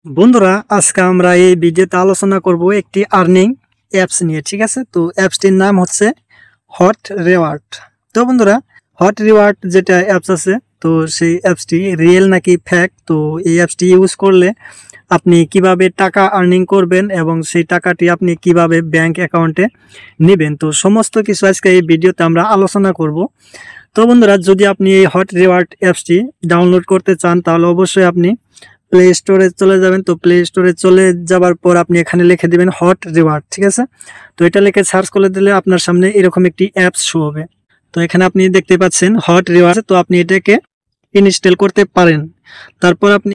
বন্ধুরা, আজকে আমরা এই ভিডিওতে আলোচনা করব একটি আর্নিং অ্যাপস নিয়ে। ঠিক আছে, তো অ্যাপসটির নাম হচ্ছে হট রিওয়ার্ড। তো বন্ধুরা, হট রিওয়ার্ড যেটা অ্যাপস আছে, তো সেই অ্যাপসটি রিয়েল নাকি ফেক, তো এই অ্যাপসটি ইউজ করলে আপনি কিভাবে টাকা আর্নিং করবেন এবং সেই টাকাটি আপনি কিভাবে ব্যাংক অ্যাকাউন্টে নেবেন, তো সমস্ত কিছু আজকে এই ভিডিওতে আমরা আলোচনা করব। তো বন্ধুরা, যদি আপনি এই হট রিওয়ার্ড অ্যাপসটি ডাউনলোড করতে চান তাহলে অবশ্যই আপনি প্লে স্টোরে চলে যাবেন। তো প্লে স্টোরে চলে যাবার পর আপনি এখানে লিখে দিবেন হট রিওয়ার্ড। ঠিক আছে, তো এটা লিখে সার্চ করে দিলে আপনার সামনে এরকম একটি অ্যাপস শো হবে। তো এখানে আপনি দেখতে পাচ্ছেন হট রিওয়ার্ড, তো আপনি এটাকে ইনস্টল করতে পারেন। তারপর আপনি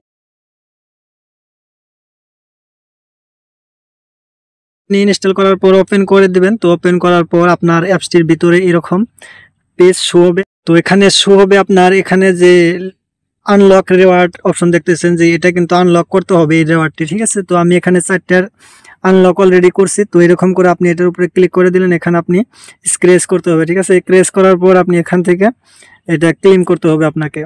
ইনস্টল করার পর ওপেন করে দিবেন। তো ওপেন করার পর আপনার অ্যাপসটির ভিতরে এরকম পেজ শো হবে। তো এখানে শো হবে আপনার এখানে যে আনলক রিওয়ার্ড অপশন দেখতেছেন, যে এটা কিন্তু আনলক করতে হবে এই রিওয়ার্ডটি। ঠিক আছে, তো আমি এখানে 4টার আনলক অলরেডি করছি। তো এরকম করে আপনি এটার উপরে ক্লিক করে দিলেন, এখানে আপনি স্ক্র্যাচ করতে হবে। ঠিক আছে, স্ক্র্যাচ করার পর আপনি এখান থেকে এটা ক্লেম করতে হবে আপনাকে।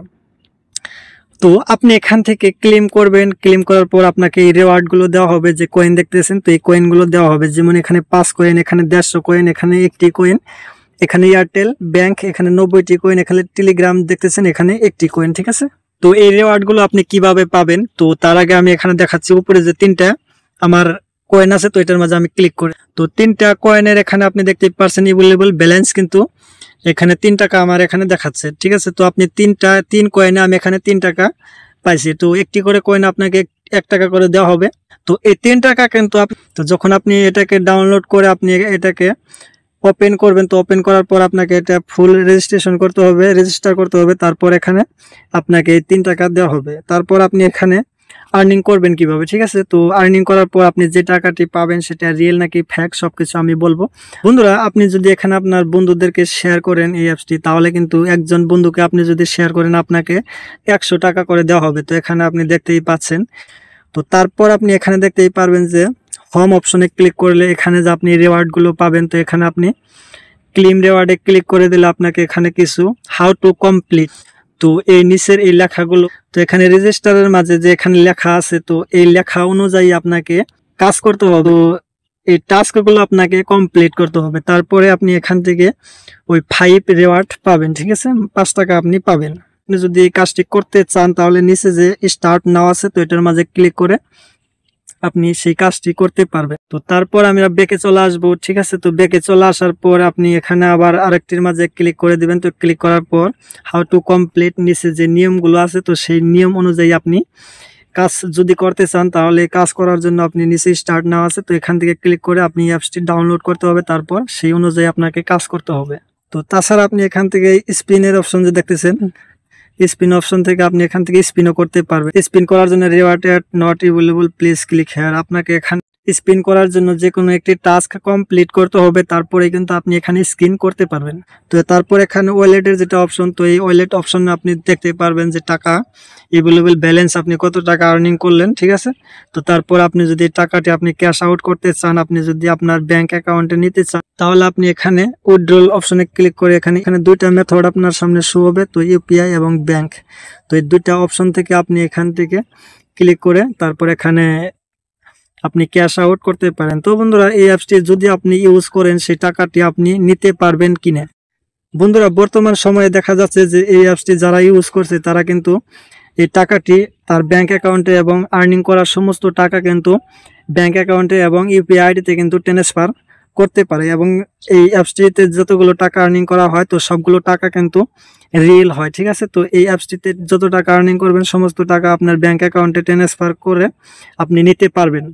তো আপনি এখান থেকে ক্লেম করবেন। ক্লেম করার পর আপনাকে এই রিওয়ার্ডগুলো দেওয়া হবে, যে কয়েন দেখতেছেন, তো এই কয়েনগুলো দেওয়া হবে। যেমন এখানে 5 কয়েন, এখানে 150 কয়েন, এখানে 1টি কয়েন, এখানে এয়ারটেল ব্যাংক, এখানে 90টি কয়েন, এখানে টেলিগ্রাম দেখতেছেন, এখানে 1টি কয়েন। ঠিক আছে, তো এই রিওয়ার্ডগুলো আপনি কিভাবে পাবেন, তো তার আগে আমি এখানে দেখাচ্ছি উপরে যে 3টা আমার কয়েন আছে, তো এটার মাঝে আমি ক্লিক করি। তো 3টা কয়েনের এখানে আপনি দেখতে পাচ্ছেন এভেলেবল ব্যালেন্স, কিন্তু এখানে 3 টাকা আমার এখানে দেখাচ্ছে। ঠিক আছে, তো আপনি 3 কয়েনে আমি এখানে 3 টাকা পাইছি। তো একটি করে কয়েন আপনাকে 1 টাকা করে দেওয়া হবে। তো এই 3 টাকা কিন্তু তো যখন আপনি এটাকে ডাউনলোড করে আপনি এটাকে ওপেন করবেন, তো ওপেন করার পর আপনাকে এটা ফুল রেজিস্ট্রেশন করতে হবে, রেজিস্টার করতে হবে। তারপর এখানে আপনাকে 3 টাকা দেওয়া হবে। তারপর আপনি এখানে আর্নিং করবেন কিভাবে। ঠিক আছে, তো আর্নিং করার পর আপনি যে টাকাটি পাবেন সেটা রিয়েল নাকি ফেক সবকিছু আমি বলবো। বন্ধুরা, আপনি যদি এখানে আপনার বন্ধুদেরকে শেয়ার করেন এই অ্যাপসটি, তাহলে কিন্তু একজন বন্ধুকে আপনি যদি শেয়ার করেন আপনাকে 100 টাকা করে দেওয়া হবে। তো এখানে আপনি দেখতেই পাচ্ছেন। তো তারপর আপনি এখানে দেখতেই পারবেন যে হোম অপশনে ক্লিক করলে এখানে যে আপনি রিওয়ার্ডগুলো পাবেন, তো এখানে আপনি ক্লেম রিওয়ার্ডে ক্লিক করে দিলে আপনাকে এখানে কিছু হাউ টু কমপ্লিট, তো এই নিচের এই লেখাগুলো, তো এখানে রেজিস্টারের মাঝে যে এখানে লেখা আছে, তো এই লেখা অনুযায়ী আপনাকে কাজ করতে হবে। তো এই টাস্কগুলো আপনাকে কমপ্লিট করতে হবে। তারপরে আপনি এখান থেকে ওই 5 রিওয়ার্ড পাবেন। ঠিক আছে, 5 টাকা আপনি পাবেন। আপনি যদি এই কাজটি করতে চান তাহলে নিচে যে স্টার্ট নাও আছে, তো এটার মাঝে ক্লিক করে আপনি সেই কাজটি করতে পারবেন। তো তারপর আমরা ব্যাকে চলে আসবো। ঠিক আছে, তো ব্যাকে চলে আসার পর আপনি এখানে আবার আরেকটির মাঝে ক্লিক করে দিবেন। তো ক্লিক করার পর হাউ টু কমপ্লিট নিচে যে নিয়মগুলো আছে, তো সেই নিয়ম অনুযায়ী আপনি কাজ যদি করতে চান তাহলে কাজ করার জন্য আপনি নিচে স্টার্ট নাও আছে, তো এখান থেকে ক্লিক করে আপনি অ্যাপসটি ডাউনলোড করতে হবে। তারপর সেই অনুযায়ী আপনাকে কাজ করতে হবে। তো তাছাড়া আপনি এখান থেকে স্পিনের অপশন যে দেখতেছেন, স্পিন অপশন থেকে আপনি এখান থেকে স্পিনও করতে পারবেন। স্পিন করার জন্য reward not available please click here, আপনাকে এখানে স্পিন করার জন্য যে কোনো একটি টাস্ক কমপ্লিট করতে হবে, তারপরে কিন্তু আপনি এখানে স্পিন করতে পারবেন। তো তারপর এখানে ওয়ালেটের যেটা অপশন, তো এই ওয়ালেট অপশনে আপনি দেখতে পারবেন যে টাকা এভেলেবল ব্যালেন্স, আপনি কত টাকা আর্নিং করলেন। ঠিক আছে, তো তারপর আপনি যদি টাকাটি আপনি ক্যাশ আউট করতে চান, আপনি যদি আপনার ব্যাংক অ্যাকাউন্টে নিতে চান, তাহলে আপনি এখানে উইথড্রল অপশনে ক্লিক করে এখানে 2টা মেথড আপনার সামনে শো হবে, তো ইউপিআই এবং ব্যাংক। তো এই 2টা অপশন থেকে আপনি এখান থেকে ক্লিক করে তারপর এখানে আপনি ক্যাশ আউট করতে পারেন। তো বন্ধুরা, এই অ্যাপসটি যদি আপনি ইউজ করেন সেই টাকাটি আপনি নিতে পারবেন কিনা। বন্ধুরা, বর্তমান সময়ে দেখা যাচ্ছে যে এই অ্যাপসটি যারা ইউজ করছে তারা কিন্তু এই টাকাটি তার ব্যাংক অ্যাকাউন্টে এবং আর্নিং করার সমস্ত টাকা কিন্তু ব্যাংক অ্যাকাউন্টে এবং ইউপিআই আইডিতে কিন্তু ট্রান্সফার করতে পারে। এবং এই অ্যাপসটিতে যতগুলো টাকা আর্নিং করা হয়, তো সবগুলো টাকা কিন্তু রিয়েল হয়। ঠিক আছে, তো এই অ্যাপসটিতে যত টাকা আর্নিং করবেন সমস্ত টাকা আপনার ব্যাংক অ্যাকাউন্টে ট্রান্সফার করে আপনি নিতে পারবেন।